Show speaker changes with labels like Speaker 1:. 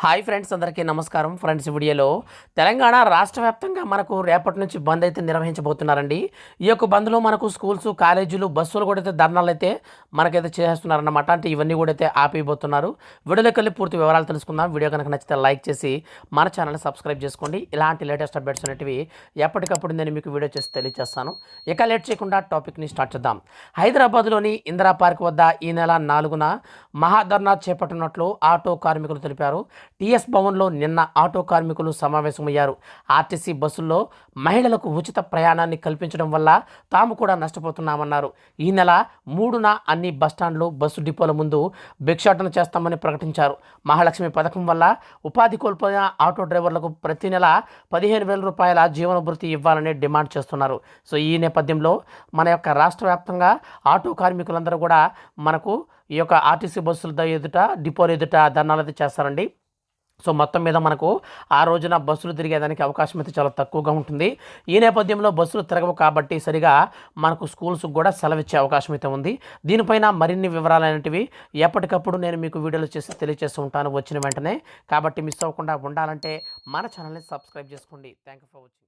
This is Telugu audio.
Speaker 1: హాయ్ ఫ్రెండ్స్, అందరికీ నమస్కారం. ఫ్రెండ్స్, వీడియోలో తెలంగాణ రాష్ట్ర వ్యాప్తంగా మనకు రేపటి నుంచి బంద్ అయితే నిర్వహించబోతున్నారండి. ఈ యొక్క బంద్లో మనకు స్కూల్స్, కాలేజీలు, బస్సులు కూడా అయితే ధర్నాలు అయితే మనకైతే చేస్తున్నారన్నమాట. అంటే ఇవన్నీ కూడా అయితే ఆపిపోతున్నారు. వీడియోలోకి వెళ్ళి పూర్తి వివరాలు తెలుసుకుందాం. వీడియో కనుక నచ్చితే లైక్ చేసి మన ఛానల్ని సబ్స్క్రైబ్ చేసుకోండి. ఇలాంటి లేటెస్ట్ అప్డేట్స్ అనేటివి ఎప్పటికప్పుడు నేను మీకు వీడియో చేసి తెలియజేస్తాను. ఇక లేట్ చేయకుండా టాపిక్ని స్టార్ట్ చేద్దాం. హైదరాబాద్లోని ఇందిరా పార్క్ వద్ద ఈ నెల 4న మహాధర్నా చేపట్టనున్నట్లు ఆటో కార్మికులు తెలిపారు. టీఎస్ భవన్లో నిన్న ఆటో కార్మికులు సమావేశమయ్యారు. ఆర్టీసీ బస్సుల్లో మహిళలకు ఉచిత ప్రయాణాన్ని కల్పించడం వల్ల తాము కూడా నష్టపోతున్నామన్నారు. ఈ నెల 3న అన్ని బస్టాండ్లు, బస్సు డిపోల ముందు భిక్షాటన చేస్తామని ప్రకటించారు. మహాలక్ష్మి పథకం వల్ల ఉపాధి కోల్పోయిన ఆటో డ్రైవర్లకు ప్రతి నెల 15,000 రూపాయల జీవనభృతి ఇవ్వాలని డిమాండ్ చేస్తున్నారు. సో ఈ నేపథ్యంలో మన యొక్క రాష్ట్ర వ్యాప్తంగా ఆటో కార్మికులందరూ కూడా మనకు ఈ యొక్క ఆర్టీసీ బస్సుల ఎదుట, డిపోల ఎదుట ధర్నాలు అయితే చేస్తారండి. సో మొత్తం మీద మనకు ఆ రోజున బస్సులు తిరిగేదానికి అవకాశం అయితే చాలా తక్కువగా ఉంటుంది. ఈ నేపథ్యంలో బస్సులు తిరగవు కాబట్టి సరిగా మనకు స్కూల్స్కి కూడా సెలవిచ్చే అవకాశం అయితే ఉంది. దీనిపైన మరిన్ని వివరాలు అనేటివి ఎప్పటికప్పుడు నేను మీకు వీడియోలు చేసి తెలియజేస్తూ ఉంటాను వచ్చిన వెంటనే. కాబట్టి మిస్ అవ్వకుండా ఉండాలంటే మన ఛానల్ని సబ్స్క్రైబ్ చేసుకోండి. Thank you for watching.